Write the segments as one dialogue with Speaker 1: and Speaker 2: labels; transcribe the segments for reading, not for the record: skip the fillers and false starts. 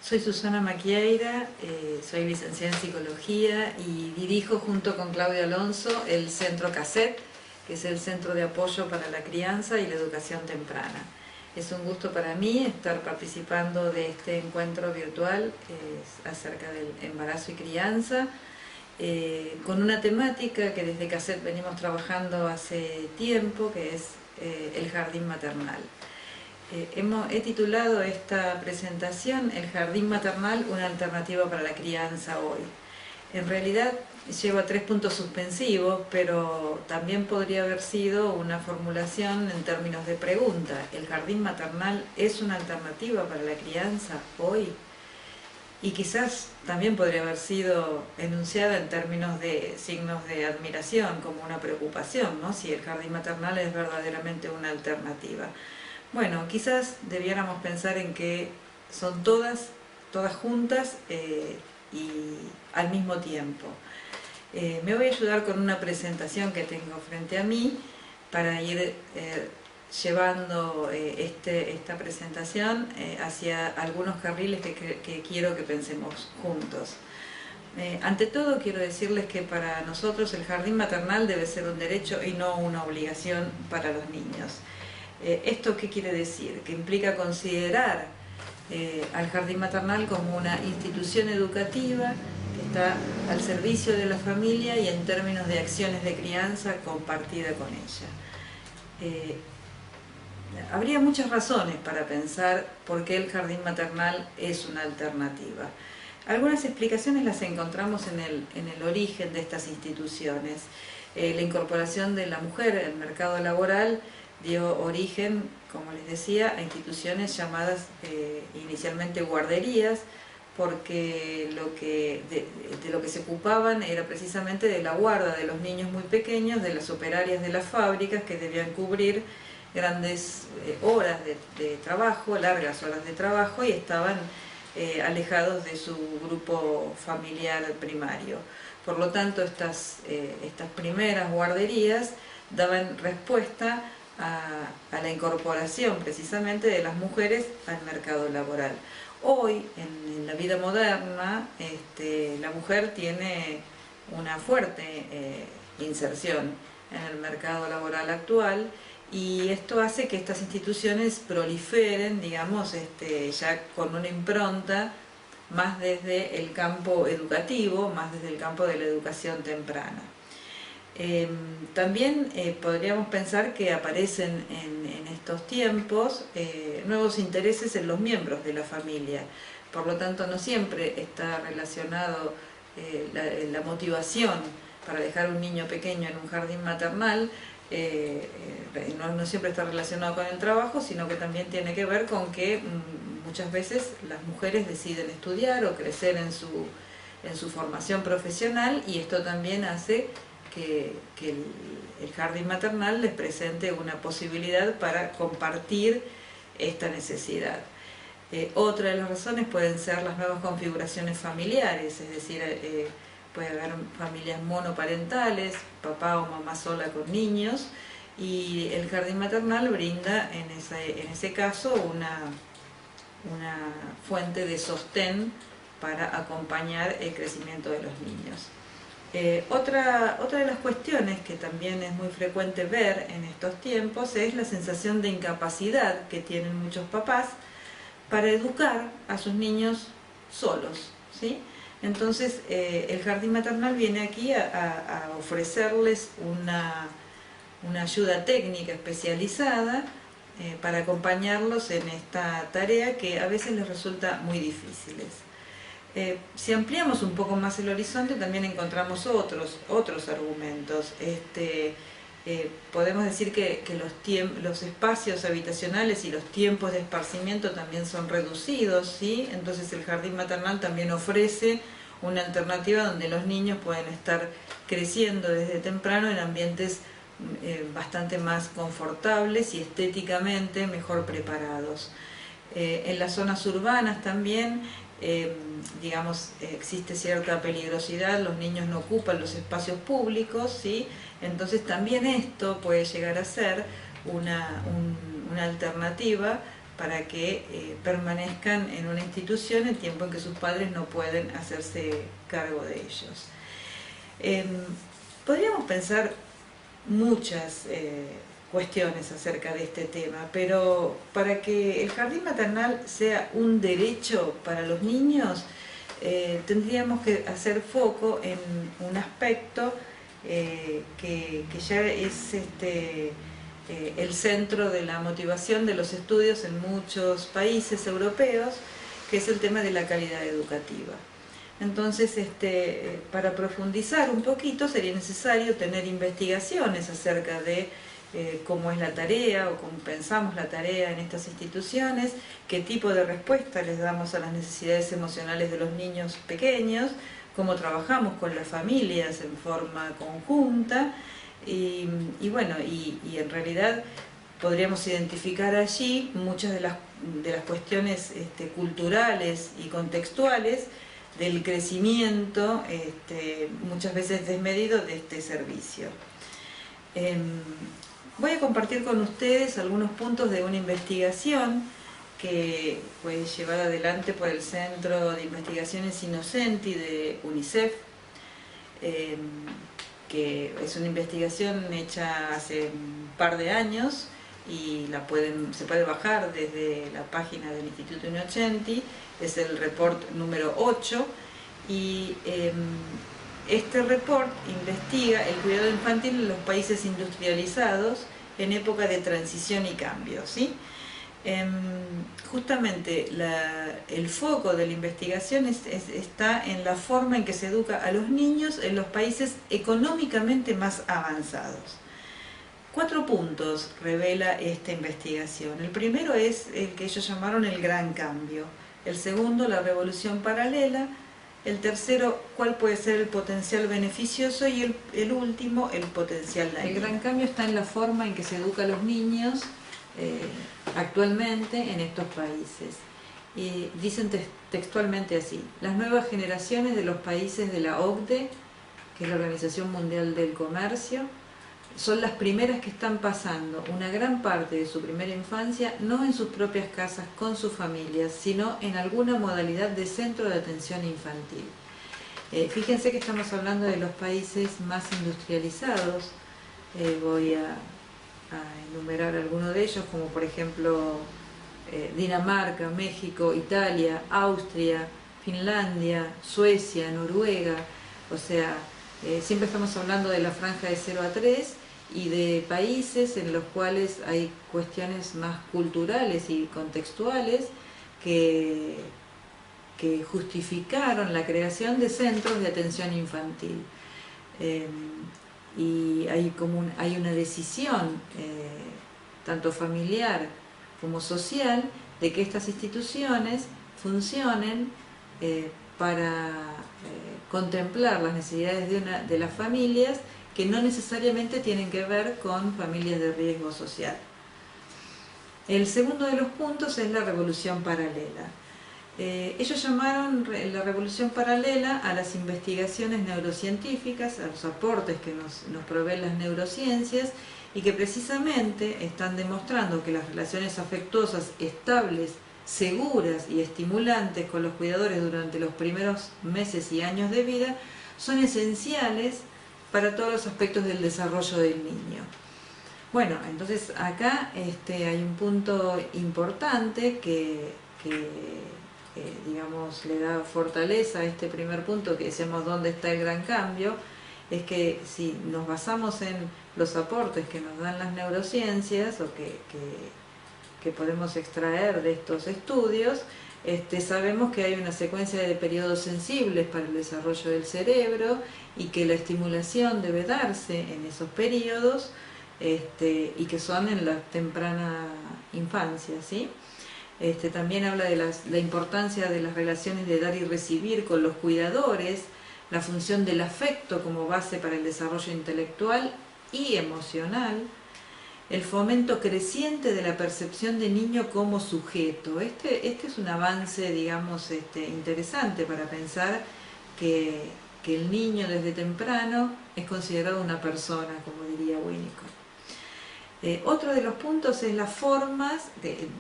Speaker 1: Soy Susana Maquieira, soy licenciada en Psicología y dirijo junto con Claudio Alonso el Centro CASET, que es el Centro de Apoyo para la Crianza y la Educación Temprana. Es un gusto para mí estar participando de este encuentro virtual acerca del embarazo y crianza, con una temática que desde CASET venimos trabajando hace tiempo, que es el jardín maternal. He titulado esta presentación El jardín maternal, una alternativa para la crianza hoy. En realidad lleva 3 puntos suspensivos, pero también podría haber sido una formulación en términos de pregunta. ¿El jardín maternal es una alternativa para la crianza hoy? Y quizás también podría haber sido enunciada en términos de signos de admiración, como una preocupación, ¿no? Si el jardín maternal es verdaderamente una alternativa. Bueno, quizás debiéramos pensar en que son todas juntas y al mismo tiempo. Me voy a ayudar con una presentación que tengo frente a mí para ir llevando esta presentación hacia algunos carriles que quiero que pensemos juntos. Ante todo quiero decirles que para nosotros el jardín maternal debe ser un derecho y no una obligación para los niños. ¿Esto qué quiere decir? Que implica considerar al jardín maternal como una institución educativa que está al servicio de la familia y en términos de acciones de crianza compartida con ella. Habría muchas razones para pensar por qué el jardín maternal es una alternativa. Algunas explicaciones las encontramos en el origen de estas instituciones. La incorporación de la mujer al mercado laboral dio origen, como les decía, a instituciones llamadas inicialmente guarderías, porque de lo que se ocupaban era precisamente de la guarda de los niños muy pequeños, de las operarias de las fábricas que debían cubrir grandes horas de trabajo, largas horas de trabajo, y estaban alejados de su grupo familiar primario. Por lo tanto, estas primeras guarderías daban respuesta a la incorporación precisamente de las mujeres al mercado laboral. Hoy, en la vida moderna, la mujer tiene una fuerte inserción en el mercado laboral actual, y esto hace que estas instituciones proliferen, digamos, ya con una impronta más desde el campo educativo, más desde el campo de la educación temprana. También podríamos pensar que aparecen en estos tiempos nuevos intereses en los miembros de la familia. Por lo tanto, no siempre está relacionado la motivación para dejar un niño pequeño en un jardín maternal, no siempre está relacionado con el trabajo, sino que también tiene que ver con que muchas veces las mujeres deciden estudiar o crecer en su formación profesional, y esto también hace que el jardín maternal les presente una posibilidad para compartir esta necesidad. Otra de las razones pueden ser las nuevas configuraciones familiares, es decir, puede haber familias monoparentales, papá o mamá sola con niños, y el jardín maternal brinda en ese caso una fuente de sostén para acompañar el crecimiento de los niños. Otra de las cuestiones que también es muy frecuente ver en estos tiempos es la sensación de incapacidad que tienen muchos papás para educar a sus niños solos, ¿sí? Entonces el jardín maternal viene aquí a ofrecerles una ayuda técnica especializada para acompañarlos en esta tarea que a veces les resulta muy difíciles. Si ampliamos un poco más el horizonte, también encontramos otros argumentos. Podemos decir que los espacios habitacionales y los tiempos de esparcimiento también son reducidos, ¿sí? Entonces el jardín maternal también ofrece una alternativa donde los niños pueden estar creciendo desde temprano en ambientes bastante más confortables y estéticamente mejor preparados. En las zonas urbanas también digamos, existe cierta peligrosidad, los niños no ocupan los espacios públicos, ¿sí? Entonces también esto puede llegar a ser una alternativa para que permanezcan en una institución el tiempo en que sus padres no pueden hacerse cargo de ellos. Podríamos pensar muchas cuestiones acerca de este tema, pero para que el jardín maternal sea un derecho para los niños, tendríamos que hacer foco en un aspecto que ya es el centro de la motivación de los estudios en muchos países europeos, que es el tema de la calidad educativa. Entonces, para profundizar un poquito sería necesario tener investigaciones acerca de cómo es la tarea o cómo pensamos la tarea en estas instituciones, qué tipo de respuesta les damos a las necesidades emocionales de los niños pequeños, cómo trabajamos con las familias en forma conjunta y bueno, y en realidad podríamos identificar allí muchas de las cuestiones culturales y contextuales del crecimiento muchas veces desmedido de este servicio. Voy a compartir con ustedes algunos puntos de una investigación que fue llevada adelante por el Centro de Investigaciones Innocenti de UNICEF, que es una investigación hecha hace un par de años y se puede bajar desde la página del Instituto Innocenti. Es el report número 8 y este report investiga el cuidado infantil en los países industrializados en época de transición y cambio, ¿sí? Justamente el foco de la investigación está en la forma en que se educa a los niños en los países económicamente más avanzados. 4 puntos revela esta investigación. El primero es el que ellos llamaron el gran cambio. El segundo, la revolución paralela. El tercero, cuál puede ser el potencial beneficioso. Y el último, el potencial dañino. El gran cambio está en la forma en que se educa a los niños actualmente en estos países. Y dicen textualmente así: las nuevas generaciones de los países de la OCDE, que es la Organización Mundial del Comercio, son las primeras que están pasando una gran parte de su primera infancia no en sus propias casas con sus familias, sino en alguna modalidad de centro de atención infantil. Fíjense que estamos hablando de los países más industrializados. Voy a enumerar algunos de ellos, como por ejemplo Dinamarca, México, Italia, Austria, Finlandia, Suecia, Noruega. O sea, siempre estamos hablando de la franja de 0 a 3 y de países en los cuales hay cuestiones más culturales y contextuales que justificaron la creación de centros de atención infantil. Y hay una decisión, tanto familiar como social, de que estas instituciones funcionen para contemplar las necesidades de las familias, que no necesariamente tienen que ver con familias de riesgo social. El segundo de los puntos es la revolución paralela. Ellos llamaron la revolución paralela a las investigaciones neurocientíficas, a los aportes que nos proveen las neurociencias, y que precisamente están demostrando que las relaciones afectuosas estables, seguras y estimulantes con los cuidadores durante los primeros meses y años de vida son esenciales para todos los aspectos del desarrollo del niño. Bueno, entonces acá hay un punto importante que digamos, le da fortaleza a este primer punto que decíamos dónde está el gran cambio. Es que si nos basamos en los aportes que nos dan las neurociencias o que podemos extraer de estos estudios, sabemos que hay una secuencia de periodos sensibles para el desarrollo del cerebro y que la estimulación debe darse en esos periodos y que son en la temprana infancia, ¿sí? También habla de la importancia de las relaciones de dar y recibir con los cuidadores, la función del afecto como base para el desarrollo intelectual y emocional, el fomento creciente de la percepción del niño como sujeto. Este es un avance, digamos, interesante para pensar que el niño desde temprano es considerado una persona, como diría Winnicott. Otro de los puntos es las formas,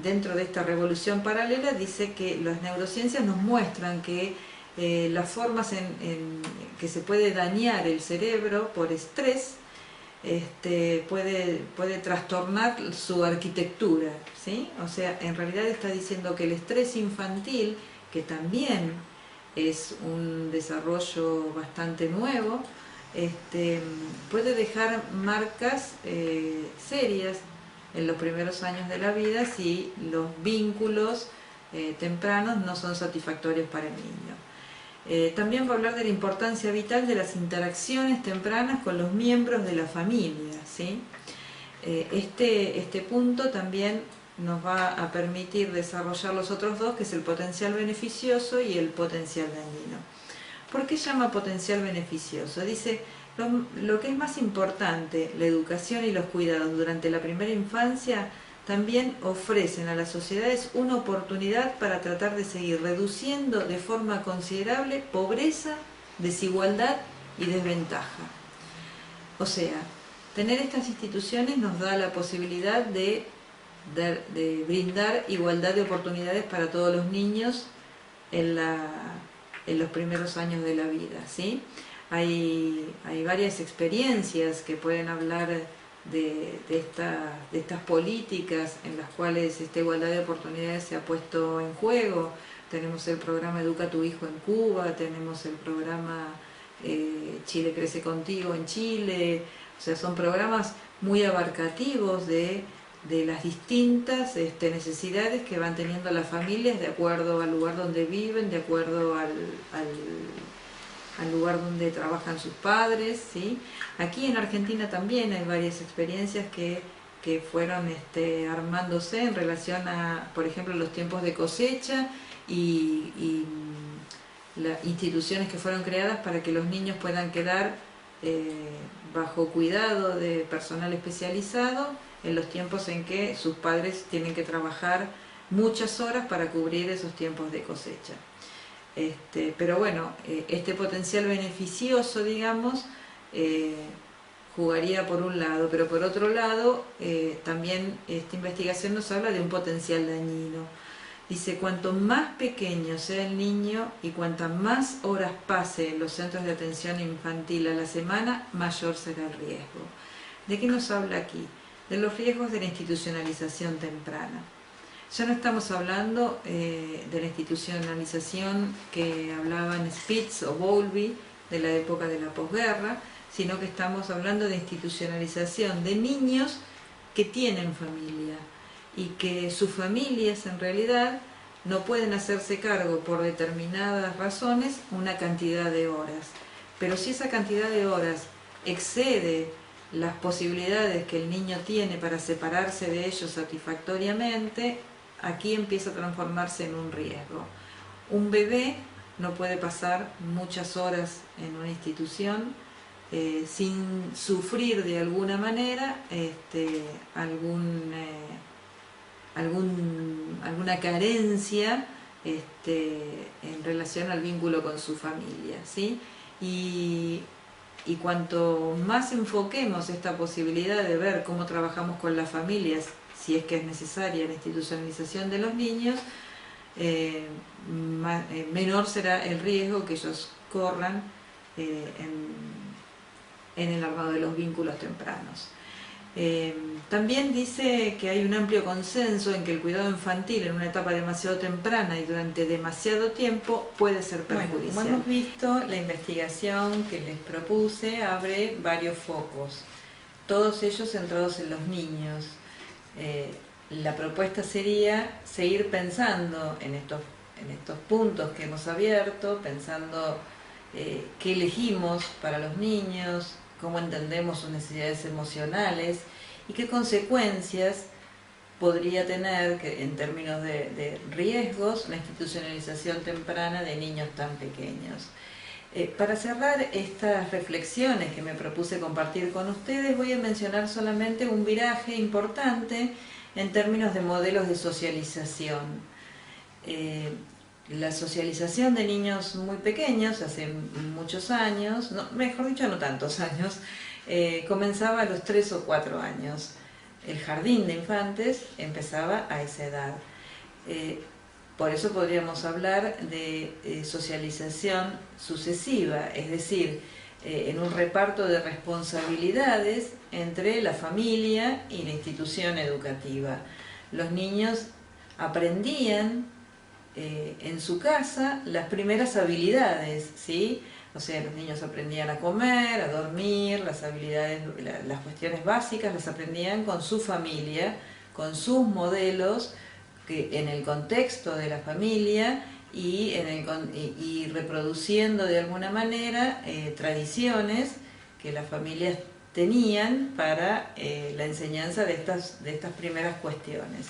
Speaker 1: dentro de esta revolución paralela, dice que las neurociencias nos muestran que las formas que se puede dañar el cerebro por estrés, puede trastornar su arquitectura, ¿sí? O sea, en realidad está diciendo que el estrés infantil, que también es un desarrollo bastante nuevo, puede dejar marcas serias en los primeros años de la vida si los vínculos tempranos no son satisfactorios para el niño. También va a hablar de la importancia vital de las interacciones tempranas con los miembros de la familia, ¿sí? Este punto también nos va a permitir desarrollar los otros dos, que es el potencial beneficioso y el potencial dañino. ¿Por qué llama potencial beneficioso? Dice, lo que es más importante, la educación y los cuidados durante la primera infancia, también ofrecen a las sociedades una oportunidad para tratar de seguir reduciendo de forma considerable pobreza, desigualdad y desventaja. O sea, tener estas instituciones nos da la posibilidad de brindar igualdad de oportunidades para todos los niños en los primeros años de la vida, ¿sí? Hay varias experiencias que pueden hablar de estas políticas en las cuales esta igualdad de oportunidades se ha puesto en juego. Tenemos el programa Educa a tu hijo en Cuba, tenemos el programa Chile crece contigo en Chile. O sea, son programas muy abarcativos de las distintas necesidades que van teniendo las familias de acuerdo al lugar donde viven, de acuerdo al lugar donde trabajan sus padres, ¿sí? Aquí en Argentina también hay varias experiencias que fueron armándose en relación a, por ejemplo, los tiempos de cosecha y las instituciones que fueron creadas para que los niños puedan quedar bajo cuidado de personal especializado en los tiempos en que sus padres tienen que trabajar muchas horas para cubrir esos tiempos de cosecha. Pero bueno, este potencial beneficioso, digamos, jugaría por un lado, pero por otro lado, también esta investigación nos habla de un potencial dañino. Dice, cuanto más pequeño sea el niño y cuantas más horas pase en los centros de atención infantil a la semana, mayor será el riesgo. ¿De qué nos habla aquí? De los riesgos de la institucionalización temprana. Ya no estamos hablando de la institucionalización que hablaban Spitz o Bowlby de la época de la posguerra, sino que estamos hablando de institucionalización de niños que tienen familia y que sus familias en realidad no pueden hacerse cargo por determinadas razones una cantidad de horas. Pero si esa cantidad de horas excede las posibilidades que el niño tiene para separarse de ellos satisfactoriamente, aquí empieza a transformarse en un riesgo. Un bebé no puede pasar muchas horas en una institución sin sufrir de alguna manera alguna carencia en relación al vínculo con su familia, ¿sí? Y cuanto más enfoquemos esta posibilidad de ver cómo trabajamos con las familias, si es que es necesaria la institucionalización de los niños, menor será el riesgo que ellos corran en el armado de los vínculos tempranos. También dice que hay un amplio consenso en que el cuidado infantil en una etapa demasiado temprana y durante demasiado tiempo puede ser perjudicial. Bueno, como hemos visto, la investigación que les propuse abre varios focos, todos ellos centrados en los niños. La propuesta sería seguir pensando en estos puntos que hemos abierto, pensando qué elegimos para los niños, cómo entendemos sus necesidades emocionales y qué consecuencias podría tener en términos de riesgos la institucionalización temprana de niños tan pequeños. Para cerrar estas reflexiones que me propuse compartir con ustedes, voy a mencionar solamente un viraje importante en términos de modelos de socialización. La socialización de niños muy pequeños, hace muchos años, mejor dicho, no tantos años, comenzaba a los 3 o 4 años. el jardín de infantes empezaba a esa edad. Por eso podríamos hablar de socialización sucesiva, es decir, en un reparto de responsabilidades entre la familia y la institución educativa. Los niños aprendían en su casa las primeras habilidades, ¿sí? O sea, los niños aprendían a comer, a dormir, las habilidades, las cuestiones básicas las aprendían con su familia, con sus modelos, que en el contexto de la familia y reproduciendo de alguna manera tradiciones que las familias tenían para la enseñanza de estas primeras cuestiones.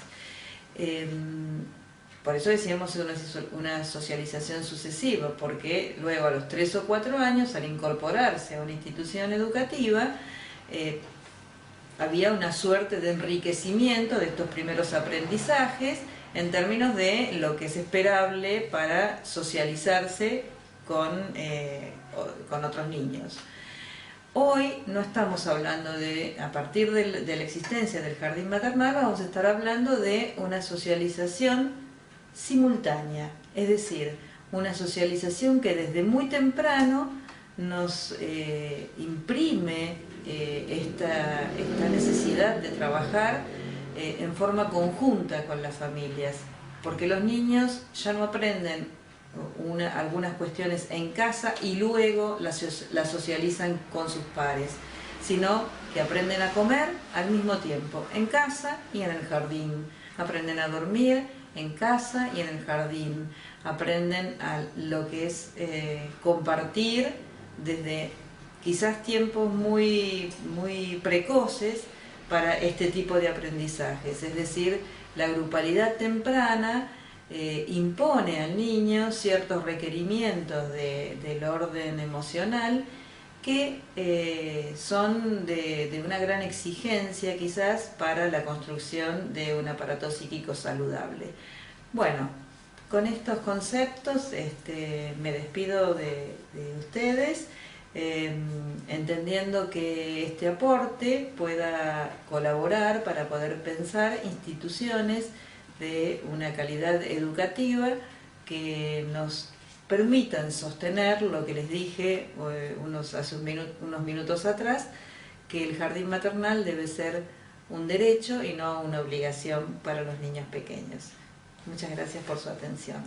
Speaker 1: Por eso decíamos una socialización sucesiva, porque luego a los 3 o 4 años, al incorporarse a una institución educativa, había una suerte de enriquecimiento de estos primeros aprendizajes en términos de lo que es esperable para socializarse con otros niños. Hoy no estamos hablando a partir de la existencia del jardín maternal, vamos a estar hablando de una socialización simultánea, es decir, una socialización que desde muy temprano nos imprime esta necesidad de trabajar en forma conjunta con las familias, porque los niños ya no aprenden algunas cuestiones en casa y luego las socializan con sus pares, sino que aprenden a comer al mismo tiempo, en casa y en el jardín, aprenden a dormir en casa y en el jardín, aprenden a lo que es compartir desde quizás tiempos muy precoces para este tipo de aprendizajes, es decir, la grupalidad temprana impone al niño ciertos requerimientos del orden emocional que son de una gran exigencia quizás para la construcción de un aparato psíquico saludable. Bueno, con estos conceptos me despido de ustedes, entendiendo que este aporte pueda colaborar para poder pensar instituciones de una calidad educativa que nos permitan sostener lo que les dije hace unos minutos atrás, que el jardín maternal debe ser un derecho y no una obligación para los niños pequeños. Muchas gracias por su atención.